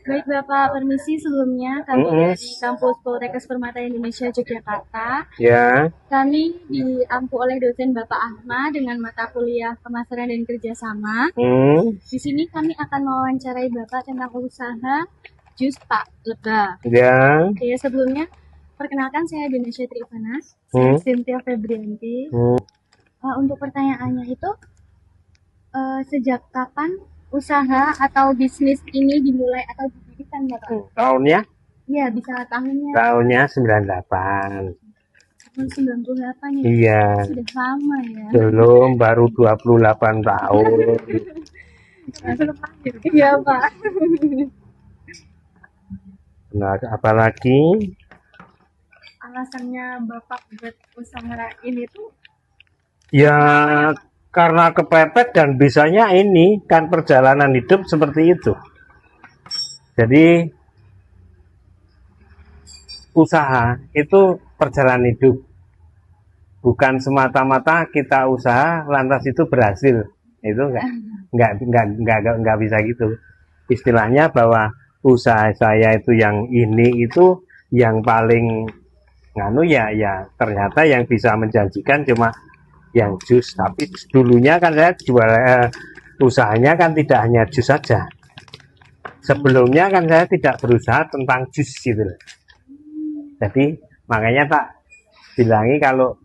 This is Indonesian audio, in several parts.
Baik Bapak, permisi sebelumnya kami dari Kampus Poltekkes Permata Indonesia Yogyakarta. Ya, Kami diampu oleh dosen Bapak Ahmad dengan mata kuliah pemasaran dan kerjasama. hmm, Di sini kami akan mewawancarai Bapak tentang usaha jus Pak Lega. ya, Oke, sebelumnya perkenalkan saya Denisha Trivana, saya hmm, Cynthia Febrianti. hmm. Untuk pertanyaannya itu, sejak kapan usaha atau bisnis ini dimulai atau didirikan Bapak? Tahunnya, Iya, bisa tahunnya. tahunnya 98. Tahun 98 ya. Iya, Sudah lama ya. belum, baru 28 tahun. Belum lahir. Iya, Pak. Nah, apalagi, Alasannya Bapak buat usaha ini tuh ya karena kepepet dan bisanya ini kan perjalanan hidup seperti itu. Jadi usaha itu perjalanan hidup, bukan semata-mata kita usaha lantas itu berhasil. Itu enggak bisa gitu. Istilahnya bahwa usaha saya itu yang ini itu yang paling nganu ya ternyata yang bisa menjanjikan cuma yang jus, tapi dulunya kan saya jual usahanya kan tidak hanya jus saja. Sebelumnya kan saya tidak berusaha tentang jus gitu. Jadi makanya tak bilangi kalau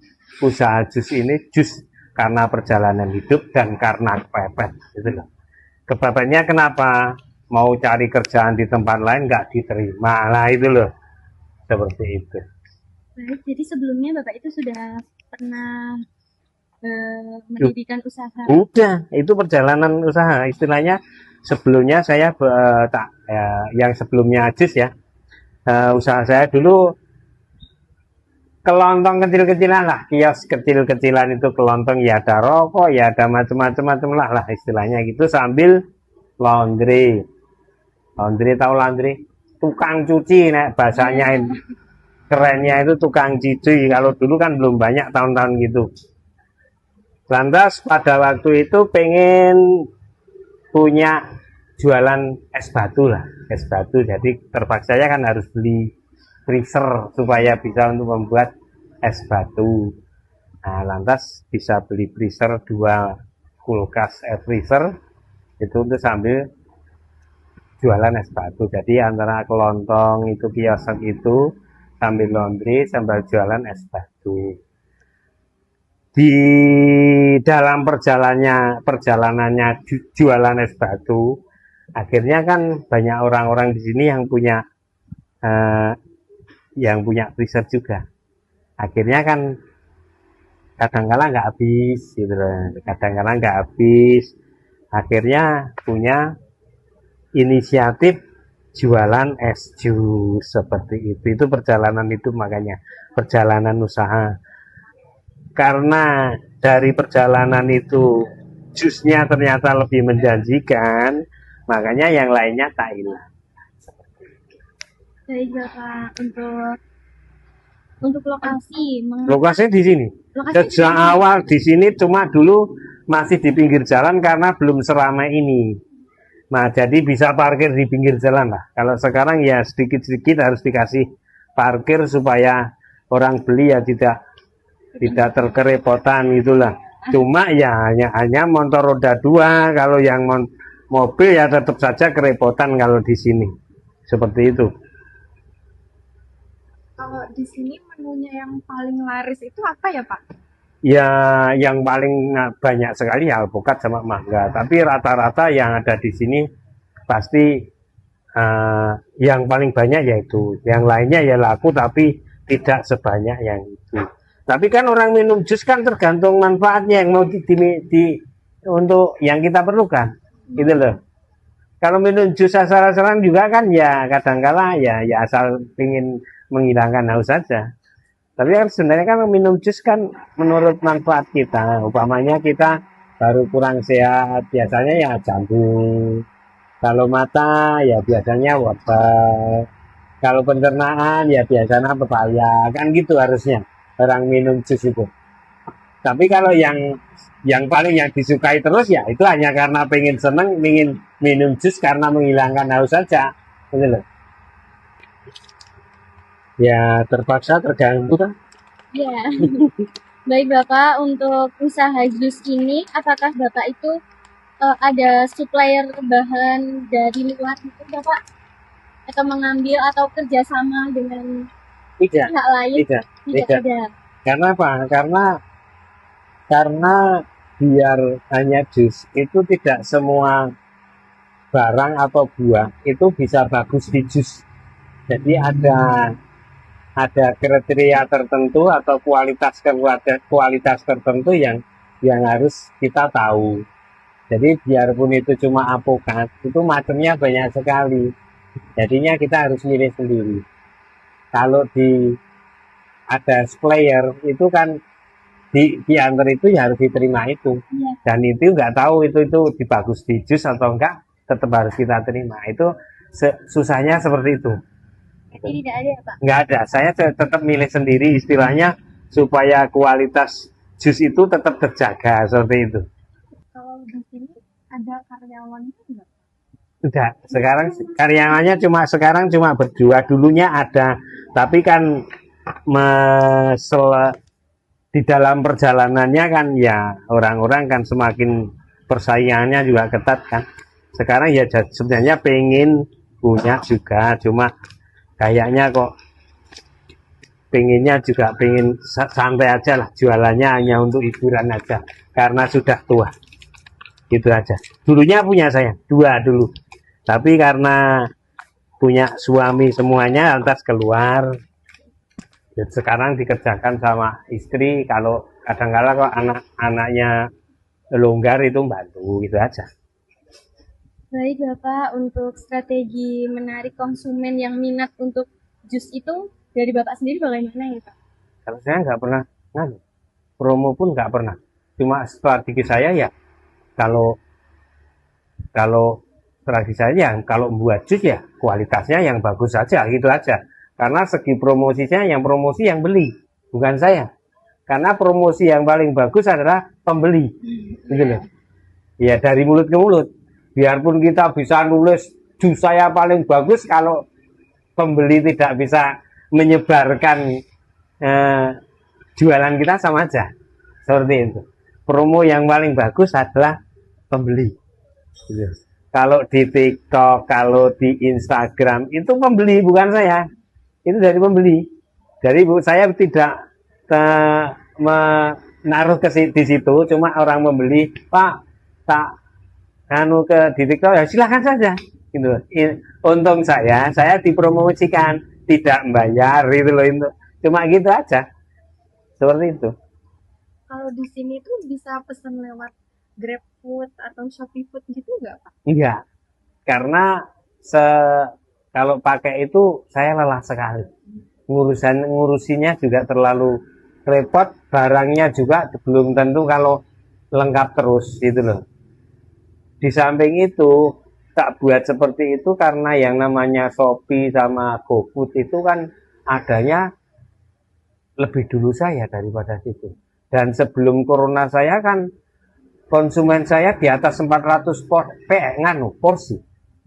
usaha jus ini jus karena perjalanan hidup dan karena kepepet gitu loh. Kepepetnya kenapa? Mau cari kerjaan di tempat lain nggak diterima lah itu loh, seperti itu. baik. Jadi sebelumnya Bapak itu sudah pernah mendirikan usaha. Udah, itu perjalanan usaha. Istilahnya sebelumnya saya yang sebelumnya jus ya, usaha saya dulu kelontong kecil-kecilan lah, kios kecil-kecilan itu kelontong ya ada rokok ya ada macam-macam lah istilahnya gitu sambil laundry. Laundry tahu laundry? Tukang cuci nek bahasanya ini. Kerennya itu tukang cuci. Kalau dulu kan belum banyak tahun-tahun gitu. Lantas pada waktu itu pengen punya jualan es batu lah, es batu. Jadi terpaksa ya kan harus beli freezer supaya bisa untuk membuat es batu. Nah, lantas bisa beli freezer, dua kulkas air freezer itu untuk sambil jualan es batu. Jadi antara kelontong itu kiosek itu sambil laundry sambil jualan es batu. Di dalam perjalanannya jualan es batu, akhirnya kan banyak orang-orang di sini eh, yang punya freezer juga. Akhirnya kan kadang-kala nggak habis, gitu loh. Kadang-kala nggak habis. Akhirnya punya inisiatif jualan es jus seperti itu. Itu perjalanan itu makanya perjalanan usaha. Karena dari perjalanan itu jusnya ternyata lebih menjanjikan, makanya yang lainnya tak hilang. Baik Bapak, untuk lokasi, Lokasinya di sini. Sejak awal di sini cuma dulu masih di pinggir jalan karena belum seramai ini. Nah, jadi bisa parkir di pinggir jalan lah. Kalau sekarang ya sedikit-sedikit harus dikasih parkir supaya orang beli ya tidak terkerepotan itulah. Cuma ya hanya motor roda 2, kalau yang mobil ya tetap saja kerepotan kalau di sini. Seperti itu. kalau di sini menunya yang paling laris itu apa ya Pak? Ya yang paling banyak sekali ya alpukat sama mangga. Tapi rata-rata yang ada di sini pasti yang paling banyak yaitu. Yang lainnya ya laku tapi tidak sebanyak yang itu. Tapi kan orang minum jus kan tergantung manfaatnya yang mau untuk yang kita perlukan, gitu loh. Kalau minum jus asal-asalan juga kan ya kadang-kala ya asal ingin menghilangkan haus saja. Tapi kan sebenarnya kan minum jus kan menurut manfaat kita. Umpamanya kita baru kurang sehat, biasanya ya jambu. Kalau mata ya biasanya wortel. Kalau pencernaan ya biasanya pepaya. Kan gitu harusnya orang minum jus itu. Tapi kalau yang paling yang disukai terus ya itu hanya karena pengen seneng, ingin minum jus karena menghilangkan haus saja. Gitu loh. Ya terpaksa terganggu kan. Ya. Baik Bapak, untuk usaha jus ini, apakah Bapak itu ada supplier bahan dari luar itu Bapak? Atau mengambil atau kerjasama dengan Tidak, pihak lain? tidak, Tidak tidak. ada. Karena apa? Karena biar hanya jus itu tidak semua barang atau buah itu bisa bagus di jus. Jadi ada kriteria tertentu atau kualitas tertentu yang harus kita tahu. Jadi biarpun itu cuma apokat, itu macamnya banyak sekali. Jadinya kita harus milih sendiri. Kalau ada supplier itu kan diantar itu ya harus diterima itu. Iya. Dan itu nggak tahu itu dibagus di jus atau enggak, tetap harus kita terima. Itu susahnya seperti itu. Jadi tidak ada ya Pak? Nggak ada, saya tetap milih sendiri istilahnya supaya kualitas jus itu tetap terjaga seperti itu. Kalau di sini ada karyawannya enggak? Tidak, sekarang cuma berdua, dulunya ada, tapi kan di dalam perjalanannya kan ya orang-orang kan semakin persaingannya juga ketat kan. Sekarang ya sebenarnya pengen punya juga, cuma kayaknya kok pengennya juga pengen santai aja lah, jualannya hanya untuk hiburan aja karena sudah tua, gitu aja. Dulunya punya saya dua dulu, tapi karena punya suami semuanya lantas keluar. Sekarang dikerjakan sama istri, kalau kadang-kala kok anak-anaknya longgar itu bantu, gitu aja. Baik Bapak, untuk strategi menarik konsumen yang minat untuk jus itu dari Bapak sendiri bagaimana ya Pak? Kalau saya nggak pernah promo pun nggak pernah. Cuma strategi saya ya kalau kalau strategi saya ya kalau buat jus ya kualitasnya yang bagus saja, gitu aja. Karena segi promosinya yang promosi yang beli, bukan saya. Karena promosi yang paling bagus adalah pembeli, gitu loh. Ya dari mulut ke mulut. Biarpun kita bisa nulis jus saya paling bagus, kalau pembeli tidak bisa menyebarkan jualan kita sama aja. Seperti itu. Promo yang paling bagus adalah pembeli. Gitu. Kalau di TikTok, kalau di Instagram itu pembeli, bukan saya. Itu dari pembeli. Jadi saya tidak menaruh di situ, cuma orang membeli, Pak, tak ke di TikTok ya silahkan saja. Gitu. Untung saya dipromosikan, tidak membayar gitu loh itu. Cuma gitu aja. Seperti itu. Kalau di sini tuh bisa pesan lewat GrabFood atau ShopeeFood gitu nggak Pak? Enggak. Karena kalau pakai itu saya lelah sekali. Ngurusinya juga terlalu repot, barangnya juga belum tentu kalau lengkap terus gitu loh. Di samping itu tak buat seperti itu karena yang namanya Shopee sama GoFood itu kan adanya lebih dulu saya daripada situ. Dan sebelum corona saya kan konsumen saya di atas 400 porsi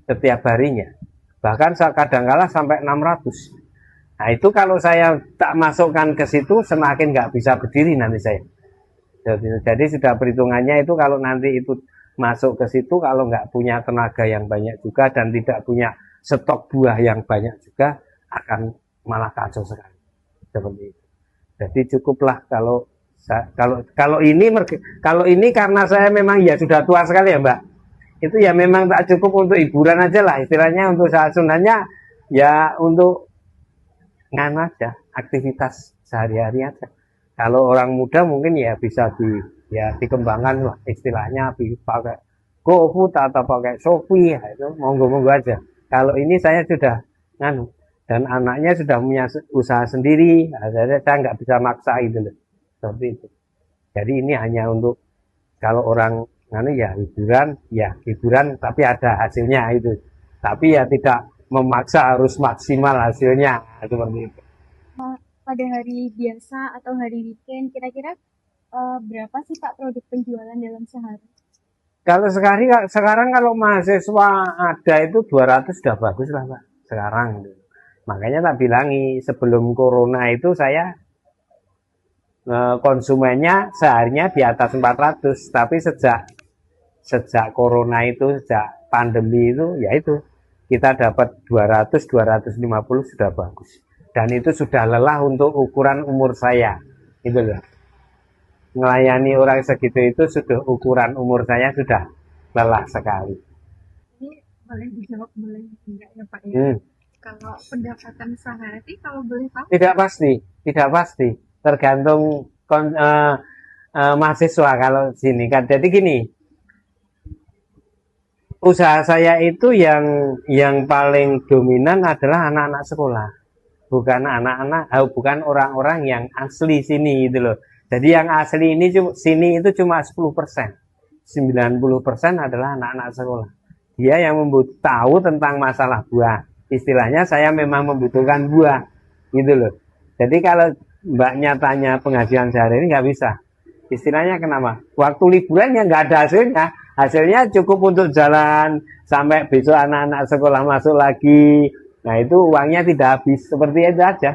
setiap harinya. Bahkan kadang-kala sampai 600. Nah itu kalau saya tak masukkan ke situ semakin nggak bisa berdiri nanti saya. Jadi sudah perhitungannya itu kalau nanti itu masuk ke situ, kalau nggak punya tenaga yang banyak juga dan tidak punya stok buah yang banyak juga, akan malah kacau sekali. Seperti itu. Jadi cukuplah kalau ini karena saya memang ya sudah tua sekali ya Mbak. Itu ya memang tak cukup untuk hiburan aja lah, istilahnya untuk sebenarnya ya untuk nganu aja, aktivitas sehari-hari aja. Kalau orang muda mungkin ya bisa dikembangkan lah, istilahnya pakai GoFood atau pakai Shopee, ya itu monggo-monggo aja. Kalau ini saya sudah nganu dan anaknya sudah punya usaha sendiri, saya nggak bisa maksa itu loh, seperti itu. Jadi ini hanya untuk kalau orang nganu ya hiburan tapi ada hasilnya itu. Tapi ya tidak memaksa harus maksimal hasilnya seperti itu. Pada hari biasa atau hari weekend kira-kira berapa sih Pak produk penjualan dalam sehari? Kalau sekarang kalau mahasiswa ada itu 200 sudah bagus lah Pak. sekarang. Makanya tak bilangi sebelum corona itu saya konsumennya seharinya di atas 400, tapi sejak corona itu, sejak pandemi itu, ya itu kita dapat 200 250 sudah bagus, dan itu sudah lelah untuk ukuran umur saya itu loh. Melayani orang segitu itu sudah ukuran umur saya sudah lelah sekali. Ini boleh dijawab, boleh enggak ya Pak ya? Kalau pendapatan sehari, kalau boleh tahu? Tidak pasti, tergantung mahasiswa kalau sini kan. Jadi gini, usaha saya itu yang paling dominan adalah anak-anak sekolah, bukan orang-orang yang asli sini gitu loh. Jadi yang asli ini sini itu cuma 10%, 90% adalah anak-anak sekolah. Dia yang tahu tentang masalah buah. Istilahnya saya memang membutuhkan buah gitu loh. Jadi kalau mbaknya tanya penghasilan sehari ini nggak bisa. Istilahnya kenapa? Waktu liburannya nggak ada hasilnya. Hasilnya cukup untuk jalan sampai besok anak-anak sekolah masuk lagi. Nah itu uangnya tidak habis, seperti itu aja.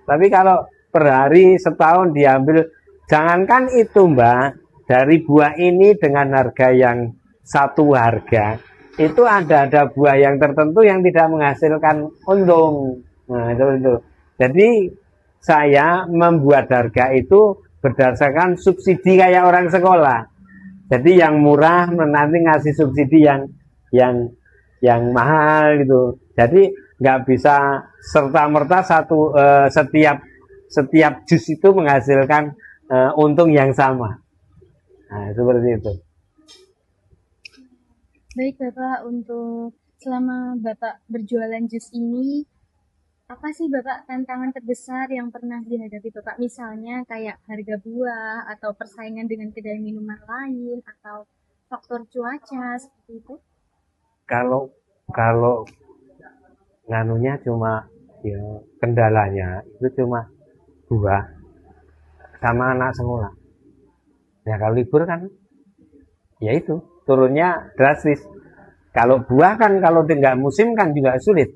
Tapi kalau per hari setahun diambil, jangankan itu mbak, dari buah ini dengan harga yang satu harga, itu ada buah yang tertentu yang tidak menghasilkan untung. Nah itu. Jadi saya membuat harga itu berdasarkan subsidi kayak orang sekolah. Jadi yang murah nanti ngasih subsidi yang mahal gitu. Jadi nggak bisa serta merta setiap jus itu menghasilkan untung yang sama. Nah seperti itu. Baik Bapak, untuk selama Bapak berjualan jus ini, apa sih Bapak tantangan terbesar yang pernah dihadapi Bapak? Misalnya kayak harga buah, atau persaingan dengan kedai minuman lain, atau faktor cuaca, seperti itu? Kalau nganunya cuma ya, kendalanya itu cuma buah sama anak sekolah. Ya kalau libur kan, ya itu turunnya drastis. Kalau buah kan kalau tidak musim kan juga sulit,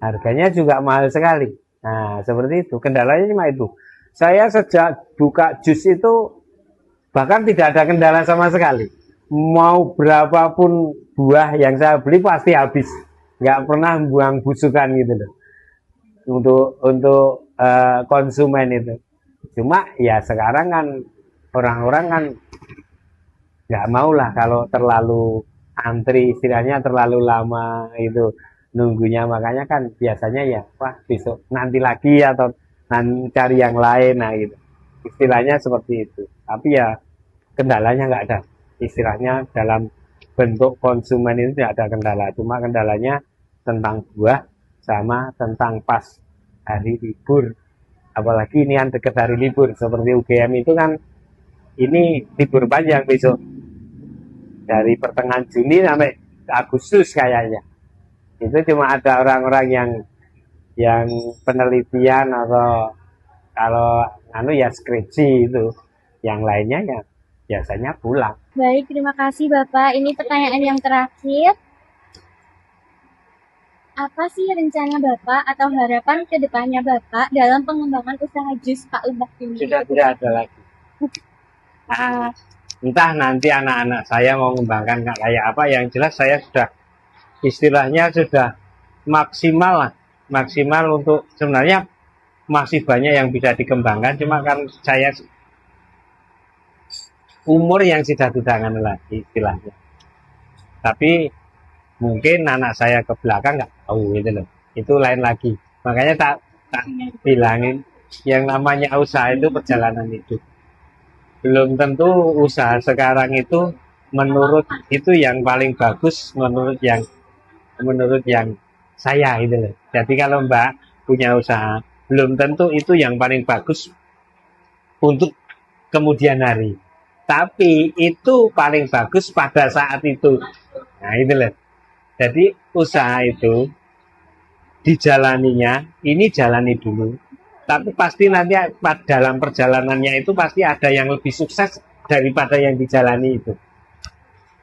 harganya juga mahal sekali. Nah seperti itu, kendalanya cuma itu. Saya sejak buka jus itu bahkan tidak ada kendala sama sekali. Mau berapapun buah yang saya beli pasti habis, nggak pernah buang busukan gitu loh untuk konsumen itu. Cuma ya sekarang kan orang-orang kan nggak mau lah kalau terlalu antri, istilahnya terlalu lama itu nunggunya. Makanya kan biasanya ya wah besok nanti lagi atau nanti cari yang lain, nah gitu istilahnya seperti itu. Tapi ya kendalanya nggak ada, istilahnya dalam bentuk konsumen itu tidak ada kendala. Cuma kendalanya tentang buah sama tentang pas hari libur, apalagi ini yang dekat hari libur seperti UGM itu kan ini libur panjang besok dari pertengahan Juni sampai Agustus kayaknya. Itu cuma ada orang-orang yang penelitian atau kalau ya skripsi itu. Yang lainnya ya biasanya pulang. Baik, terima kasih Bapak. Ini pertanyaan yang terakhir. Apa sih rencana Bapak atau harapan ke depannya Bapak dalam pengembangan usaha jus Pak Lebak ini? Sudah tidak ada lagi. Entah nanti anak-anak saya mau mengembangkan kayak apa, yang jelas saya sudah istilahnya sudah maksimal untuk, sebenarnya masih banyak yang bisa dikembangkan, cuma kan saya umur yang sudah tidak lagi istilahnya. Tapi mungkin anak saya ke belakang nggak tahu gitu loh, itu lain lagi. Makanya tak bilangin yang namanya usaha itu perjalanan hidup. Belum tentu usaha sekarang itu menurut itu yang paling bagus menurut yang saya itu loh. Jadi kalau Mbak punya usaha belum tentu itu yang paling bagus untuk kemudian hari, tapi itu paling bagus pada saat itu. Nah itu loh. Jadi usaha itu dijalaninya ini jalani dulu, tapi pasti nanti dalam perjalanannya itu pasti ada yang lebih sukses daripada yang dijalani itu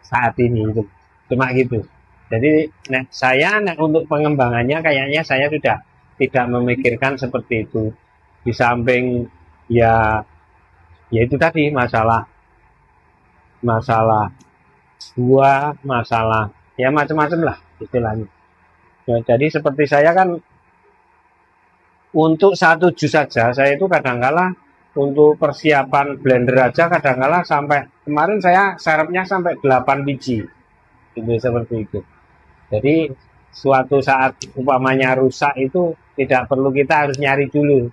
saat ini itu. Cuma gitu. Jadi saya untuk pengembangannya kayaknya saya sudah tidak memikirkan seperti itu. Di samping ya itu tadi masalah buah, masalah ya macam-macam lah istilahnya. Ya, jadi seperti saya kan untuk satu jus saja saya itu kadang-kala untuk persiapan blender aja kadang-kala sampai kemarin saya serapnya sampai 8 biji gitu, seperti itu. Jadi suatu saat umpamanya rusak itu tidak perlu kita harus nyari dulu,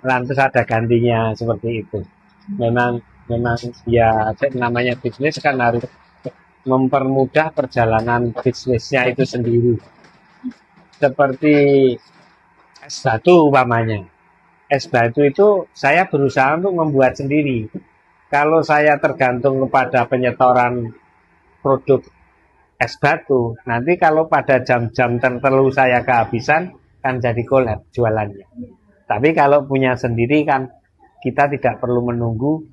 lantas ada gantinya seperti itu. Memang ya namanya bisnis kan harus mempermudah perjalanan bisnisnya itu sendiri. Seperti es batu umpamanya. Es batu itu saya berusaha untuk membuat sendiri. Kalau saya tergantung kepada penyetoran produk es batu, nanti kalau pada jam-jam tertentu saya kehabisan, kan jadi kolab jualannya. Tapi kalau punya sendiri kan kita tidak perlu menunggu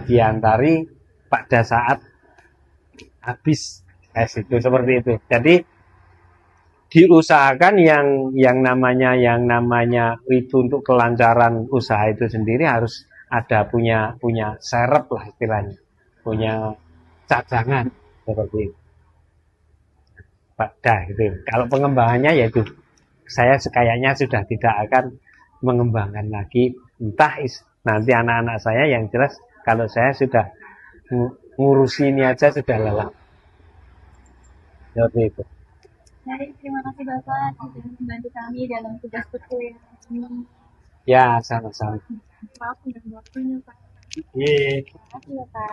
diantari pada saat habis es itu, seperti itu. Jadi diusahakan yang namanya itu untuk kelancaran usaha itu sendiri harus ada punya serep lah istilahnya, punya cadangan seperti itu. Pada gitu. Kalau pengembangannya yaitu saya kayaknya sudah tidak akan mengembangkan lagi, entah nanti anak-anak saya, yang jelas kalau saya sudah ngurusi ini aja sudah lelah seperti itu. Baik, terima kasih Bapak sudah membantu kami dalam tugas perkuliahan ini. Ya, sama-sama. Maaf dengan waktunya Pak. Iya. Terima kasih Bapak.